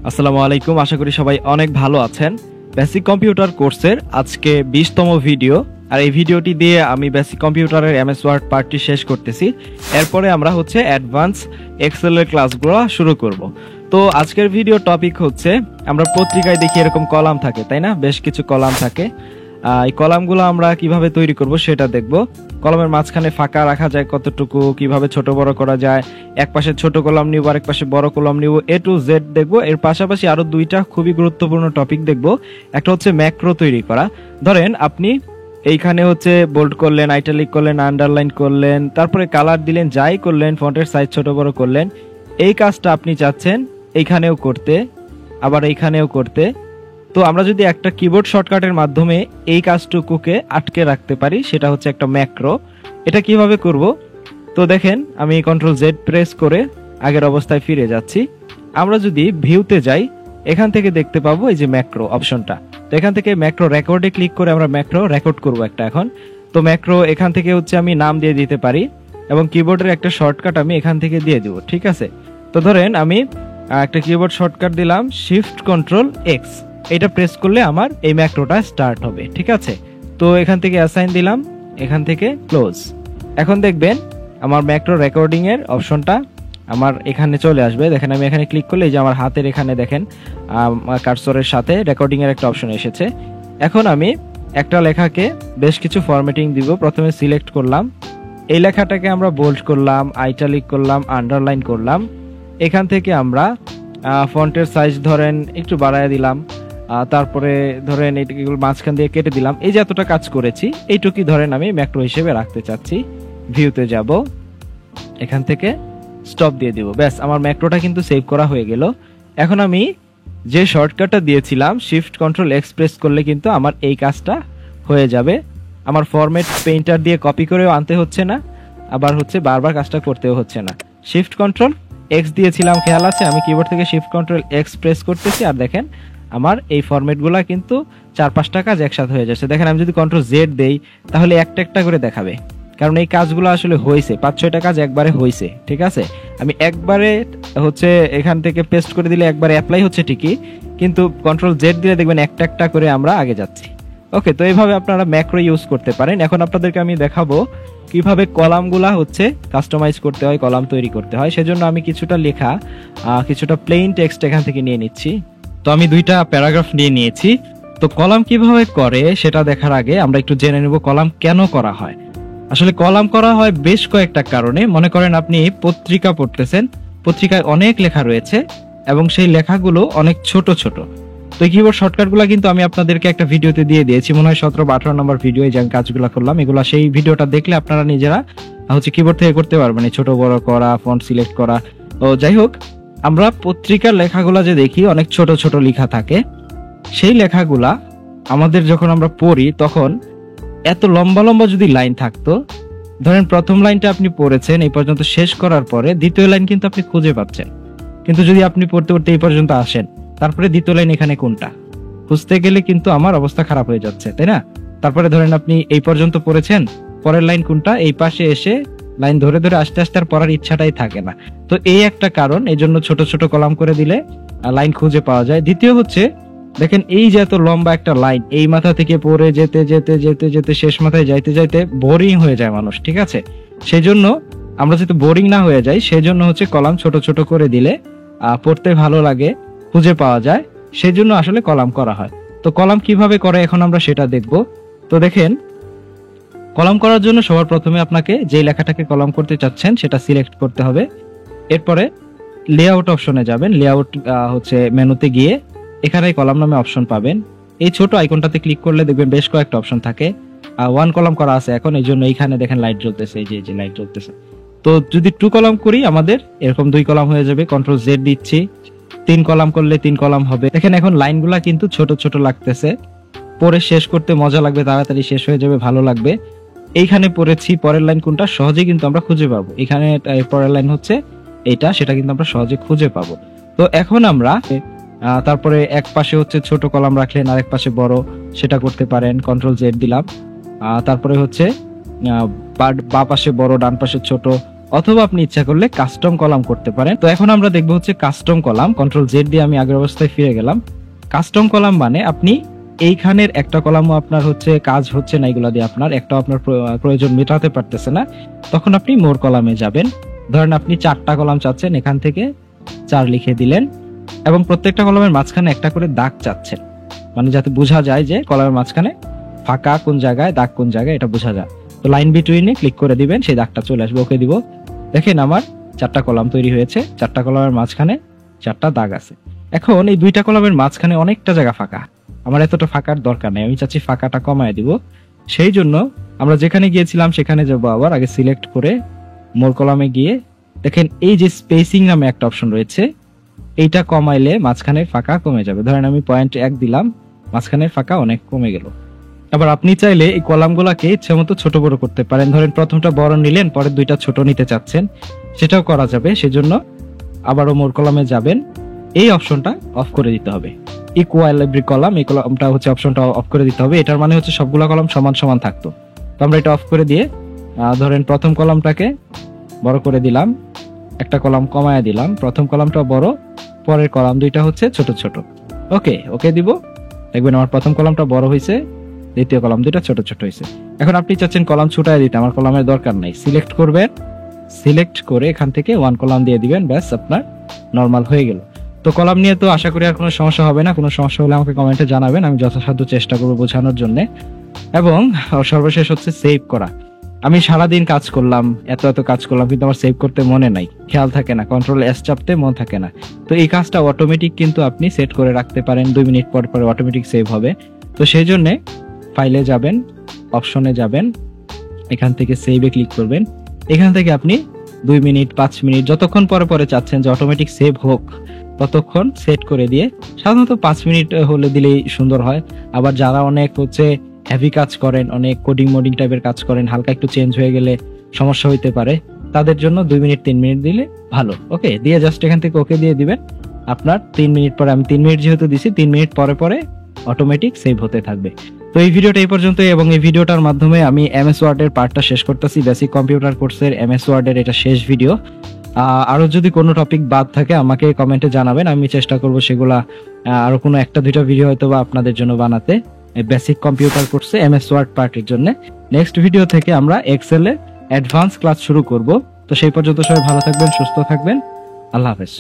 আসসালামু আলাইকুম, আশা করি সবাই অনেক ভালো আছেন। বেসিক কম্পিউটার কোর্সের আজকে 20তম ভিডিও, আর এই ভিডিওটি দিয়ে আমি বেসিক কম্পিউটারের এমএস ওয়ার্ড পার্টটি শেষ করতেছি। এরপরে আমরা অ্যাডভান্স এক্সেল এর ক্লাসগুলো শুরু করব। তো আজকের ভিডিও টপিক হচ্ছে, আমরা পত্রিকায় দেখি এরকম কলাম থাকে, তাই না? বেশ কিছু কলাম থাকে। এই কলামগুলো আমরা কিভাবে তৈরি করব সেটা দেখব। কলামের মাঝখানে ফাঁকা রাখা যায় কতটুকু, কিভাবে ছোট বড় করা যায়, এক পাশে ছোট কলাম নিব আর এক পাশে বড় কলাম নিব, A to Z দেখব। এর পাশাপাশি আরো দুইটা খুবই গুরুত্বপূর্ণ টপিক দেখব। একটা হচ্ছে ম্যাক্রো তৈরি করা। ধরেন আপনি এইখানে বোল্ড করলেন, আইটালিক করলেন, আন্ডারলাইন করলেন, তারপরে কালার দিলেন, যাই করলেন, ফন্টের সাইজ ছোট বড় করলেন। এই কাজটা আপনি চাচ্ছেন এইখানেও করতে, আবার এইখানেও করতে। তো আমরা যদি একটা কিবোর্ড শর্টকাটের মাধ্যমে এই কাজটুকুকে আটকে রাখতে পারি, সেটা হচ্ছে একটা ম্যাক্রো। এটা কিভাবে করব? তো দেখেন, আমি কন্ট্রোল জেড প্রেস করে আগের অবস্থায় ফিরে যাচ্ছি। আমরা যদি ভিউতে যাই, এখান থেকে দেখতে পাবো এই যে ম্যাক্রো অপশনটা। তো এখান থেকে ম্যাক্রো রেকর্ডে ক্লিক করে আমরা ম্যাক্রো রেকর্ড করব একটা এখন। তো ম্যাক্রো এখান থেকে আমি নাম দিয়ে দিতে পারি, এবং কিবোর্ডের একটা শর্টকাট আমি এখান থেকে দিয়ে দিব, ঠিক আছে? তো ধরেন আমি একটা কিবোর্ড শর্টকাট দিলাম, শিফট কন্ট্রোল এক্স। এটা প্রেস করলে আমার এই ম্যাক্রোটা স্টার্ট হবে, ঠিক আছে? তো এখান থেকে অ্যাসাইন দিলাম, এখান থেকে ক্লোজ। এখন দেখবেন আমার ম্যাক্রো রেকর্ডিং এর অপশনটা আমার এখানে চলে আসবে। দেখেন আমি এখানে ক্লিক করলে এই যে আমার হাতের এখানে দেখেন কার্সরের সাথে রেকর্ডিং এর একটা অপশন এসেছে। এখন আমি একটা লেখাকে বেশ কিছু ফরম্যাটিং দিব। প্রথমে সিলেক্ট করলাম, এই লেখাটাকে আমরা বোল্ড করলাম, আইটালিক করলাম, আন্ডারলাইন করলাম। এখান থেকে আমরা ফন্টের সাইজ ধরেন একটু বাড়ায় দিলাম, তারপরে ধরেন এইগুলো মাঝখান দিয়ে কেটে দিলাম। এই যে এতটা কাজ করেছি, এইটুকুই ধরেন আমি ম্যাক্রো হিসেবে রাখতে চাচ্ছি। ভিউতে যাব, এখান থেকে স্টপ দিয়ে দিব। ব্যাস, আমার ম্যাক্রোটা কিন্তু সেভ করা হয়ে গেল। এখন আমি যে শর্টকাটটা দিয়েছিলাম, শিফট কন্ট্রোল এক্স প্রেস করলে কিন্তু আমার এই কাজটা হয়ে যাবে। আমার ফরম্যাট পেইন্টার দিয়ে কপি করেও আনতে হচ্ছে না, আবার বারবার কাজটা করতেও হচ্ছে না। শিফট কন্ট্রোল এক্স দিয়েছিলাম, খেয়াল আছে? আমি কিবোর্ড থেকে শিফট কন্ট্রোল এক্স প্রেস করতেছি, আর দেখেন আমার এই ফরম্যাটগুলো কিন্তু 4-5টা কাজ একসাথে হয়ে যাচ্ছে। দেখেন আমি যদি কন্ট্রোল জেড দেই, তাহলে একটা একটা করে দেখাবে, কারণ এই কাজগুলো আসলে হয়েছে, 5-6টা কাজ একবারে হয়েছে, ঠিক আছে? আমি একবারে এখান থেকে পেস্ট করে দিলে একবারে অ্যাপ্লাই হচ্ছে ঠিকই, কিন্তু কন্ট্রোল জেড দিলে দেখবেন একটা একটা করে আমরা আগে যাচ্ছি। ওকে, তো এইভাবে আপনারা ম্যাক্রো ইউজ করতে পারেন। এখন আপনাদেরকে আমি দেখাবো কিভাবে কলামগুলা কাস্টমাইজ করতে হয়, কলাম তৈরি করতে হয়। সেজন্য আমি কিছুটা লেখা, কিছুটা প্লেইন টেক্সট এখান থেকে নিয়ে নিচ্ছি। তো আমি 2টা প্যারাগ্রাফ নিয়ে নিয়েছি। তো কলাম কিভাবে করে সেটা দেখার আগে আমরা একটু জেনে নেব কলাম কেন করা হয়। আসলে কলাম করা হয় বেশ কয়েকটা কারণে। মনে করেন আপনি পত্রিকা পড়তেছেন, পত্রিকায় অনেক লেখা রয়েছে এবং সেই লেখাগুলো অনেক ছোট ছোট। তো এই কিবোর্ড শর্টকাটগুলো কিন্তু আমি আপনাদেরকে একটা ভিডিওতে দিয়ে দিয়েছি, মনে হয় 17 বা 18 নম্বর ভিডিও, যে আমি কাজগুলো করলাম এগুলা। সেই ভিডিওটা দেখলে আপনারা নিজেরা কিবোর্ড থেকে করতে পারবেন, ছোট বড় করা, ফন্ট সিলেক্ট করা। তো যাই হোক, আমরা পত্রিকার লেখাগুলা যে দেখি অনেক ছোট ছোট লেখা থাকে, সেই লেখাগুলা আমাদের যখন আমরা পড়ি তখন এত লম্বা লম্বা যদি লাইন থাকতো, ধরেন প্রথম লাইনটা আপনি পড়েছেন এই পর্যন্ত, শেষ করার পরে দ্বিতীয় লাইন কিন্তু আপনি খুঁজে পাচ্ছেন। কিন্তু যদি আপনি পড়তে পড়তে এই পর্যন্ত আসেন, তারপরে দ্বিতীয় লাইন এখানে কোনটা খুঁজতে গেলে কিন্তু আমার অবস্থা খারাপ হয়ে যাচ্ছে, তাই না? তারপরে ধরেন আপনি এই পর্যন্ত পড়েছেন, পরের লাইন কোনটা, এই পাশে এসে লাইন ধরে ধরে আস্তে আস্তে আর পড়ার ইচ্ছাটাই থাকে না। তো এই একটা কারণ, এই জন্য ছোট ছোট কলাম করে দিলে লাইন খুঁজে পাওয়া যায়। দ্বিতীয় দেখেন এই যে এত লম্বা একটা লাইন, এই মাথা থেকে পড়ে যেতে যেতে যেতে যেতে শেষ মাথায় যাইতে যাইতে বোরিং হয়ে যায় মানুষ, ঠিক আছে? সেই জন্য আমরা যাতে বোরিং না হয়ে যাই, সেই জন্য কলাম ছোট ছোট করে দিলে পড়তে ভালো লাগে, খুঁজে পাওয়া যায়। সেই জন্য আসলে কলাম করা হয়। তো কলাম কিভাবে করে এখন আমরা সেটা দেখব। তো দেখেন, কলাম করার জন্য সবার প্রথমে আপনাকে যে লেখাটাকে কলাম করতে চাচ্ছেন সেটা সিলেক্ট করতে হবে। এরপরে লেআউট অপশনে যাবেন। লেআউট মেনুতে গিয়ে এখানে কলাম নামে অপশন পাবেন। এই ছোট আইকনটাতে ক্লিক করলে দেখবেন বেশ কয়েকটা অপশন থাকে। 1 কলাম করা আছে এখন, এই জন্য এইখানে দেখেন লাইট জ্বলতেছে, এই যে লাইট জ্বলতেছে। তো যদি 2 কলাম করি, আমাদের এরকম 2 কলাম হয়ে যাবে। কন্ট্রোল জেড দিচ্ছি, 3 কলাম করলে 3 কলাম হবে। দেখেন এখন লাইনগুলা কিন্তু ছোট ছোট লাগতেছে, পরে শেষ করতে মজা লাগবে, তাড়াতাড়ি শেষ হয়ে যাবে, ভালো লাগবে। এইখানে পড়েছি, পরের লাইন কোনটা সহজে কিন্তু আমরা খুঁজে পাবো। এখানে পরের লাইন এইটা, সেটা কিন্তু আমরা সহজে খুঁজে পাবো। তো এখন আমরা তারপরে এক পাশে ছোট কলাম রাখলেন, আরেক পাশে বড়, সেটা করতে পারেন। কন্ট্রোল জেড দিলাম, তারপরে বা পাশে বড়, ডান পাশে ছোট, অথবা আপনি ইচ্ছা করলে কাস্টম কলাম করতে পারেন। তো এখন আমরা দেখবো হচ্ছে কাস্টম কলাম। কন্ট্রোল জেড দিয়ে আমি আগের অবস্থায় ফিরে গেলাম। কাস্টম কলাম মানে আপনি এইখানের একটা কলামও আপনার হচ্ছে কাজ হচ্ছে না, এগুলা দিয়ে আপনার একটা আপনার প্রয়োজন মেটাতে পারতেছে না, তখন আপনি মোর কলামে যাবেন। ধরেন আপনি 4টা কলাম চাচ্ছেন, এখান থেকে 4 লিখে দিলেন এবং প্রত্যেকটা কলামের মাঝখানে একটা করে দাগ চাচ্ছেন, মানে যাতে বোঝা যায় যে কলামের মাঝখানে ফাঁকা কোন জায়গায়, দাগ কোন জায়গায়, এটা বোঝা যায়। তো লাইন বিটুইনে ক্লিক করে দিবেন, সেই দাগটা চলে আসবে। ওকে দিব। দেখেন আমার 4টা কলাম তৈরি হয়েছে। 4টা কলামের মাঝখানে 4টা দাগ আছে। এখন এই 2টা কলামের মাঝখানে অনেকটা জায়গা ফাঁকা, আমার এতটা ফাঁকার দরকার নেই, আমি চাচ্ছি ফাঁকাটা কমায় দিব। সেই জন্য আমরা যেখানে গিয়েছিলাম সেখানে যাবো, আবার আগে সিলেক্ট করে মোর কলামে গিয়ে দেখেন এই যে স্পেসিং নামে একটা অপশন রয়েছে, এইটা কমাইলে মাঝখানের ফাঁকা কমে যাবে। ধরেন আমি 0.1 দিলাম, মাঝখানের ফাঁকা অনেক কমে গেল। আবার আপনি চাইলে এই কলামগুলোকে ইচ্ছে মতো ছোট বড় করতে পারেন। ধরেন প্রথমটা বড় নিলেন, পরে 2টা ছোট নিতে চাচ্ছেন, সেটাও করা যাবে। সেজন্য আবারও মোর কলামে যাবেন, এই অপশনটা অফ করে দিতে হবে। ইকুয়াল এভরি কলাম, এই কলামটা হচ্ছে অপশনটা অফ করে দিতে হবে। এটার মানে হচ্ছে সবগুলা কলাম সমান সমান থাকতো। তো আমরা এটা অফ করে দিয়ে ধরেন প্রথম কলামটাকে বড় করে দিলাম, একটা কলাম কমায় দিলাম, প্রথম কলামটা বড়, পরের কলাম 2টা হচ্ছে ছোট ছোট। ওকে ওকে দিব। দেখবেন আমার প্রথম কলামটা বড় হয়েছে, দ্বিতীয় কলাম 2টা ছোট ছোট হয়েছে। এখন আপনি চাচ্ছেন কলাম ছুটায় দিতে, আমার কলামের দরকার নাই। সিলেক্ট করবেন, সিলেক্ট করে এখান থেকে 1 কলাম দিয়ে দিবেন, ব্যাস আপনার নরমাল হয়ে গেল। তো কলাম নিয়ে তো আশা করি আর কোনো সমস্যা হবে না। কোনো সমস্যা হলে আমাকে কমেন্টে জানাবেন, আমি যথাসাধ্য চেষ্টা করবো বোঝানোর জন্য। এবং সর্বশেষ হচ্ছে সেভ করা। আমি সারাদিন কাজ করলাম, এত এত কাজ করলাম, কিন্তু আমার সেভ করতে মনে নাই, খেয়াল থাকে না, কন্ট্রোল এস চাপতে মন থাকে না। তো এই কাজটা অটোমেটিক কিন্তু আপনি সেট করে রাখতে পারেন, 2 মিনিট পর পর অটোমেটিক সেভ হবে। তো সেই জন্য ফাইলে যাবেন, অপশনে যাবেন, এখান থেকে সেভে ক্লিক করবেন। এখান থেকে আপনি 2 মিনিট 5 মিনিট যতক্ষণ পরে পরে চাচ্ছেন যে অটোমেটিক সেভ হোক, ততক্ষণ সেট করে দিয়ে, সাধারণত 5 মিনিট হলে দিলেই সুন্দর হয়। আবার যারা অনেক হচ্ছে হেভি কাজ করেন, অনেক কোডিং মোডিং টাইপের কাজ করেন, হালকা একটু চেঞ্জ হয়ে গেলে সমস্যা হইতে পারে, তাদের জন্য 2 মিনিট 3 মিনিট দিলে ভালো। ওকে দিয়ে জাস্ট এখান থেকে ওকে দিয়ে দিবেন। আপনার 3 মিনিট পরে, আমি 3 মিনিট যেহেতু দিছি, 3 মিনিট পরে পরে অটোমেটিক সেভ হতে থাকবে। তো এই ভিডিওটা এই পর্যন্তই, এবং এই ভিডিওটার মাধ্যমে আমি এমএস ওয়ার্ডের পার্টটা শেষ করতেছি। বেসিক কম্পিউটার কোর্সের এমএস ওয়ার্ডের এটা শেষ ভিডিও। আরো যদি কোনো টপিক বাদ থাকে আমাকে কমেন্টে জানাবেন, আমি চেষ্টা করব সেগুলা আরো কোনো 1-2টা ভিডিও হয়তো বা আপনাদের জন্য বানাতে, বেসিক কম্পিউটার কোর্সে এমএস ওয়ার্ড পার্টের জন্য। নেক্সট ভিডিও থেকে আমরা এক্সেল এর অ্যাডভান্স ক্লাস শুরু করব। তো সেই পর্যন্ত সবাই ভালো থাকবেন, সুস্থ থাকবেন, আল্লাহ হাফেজ।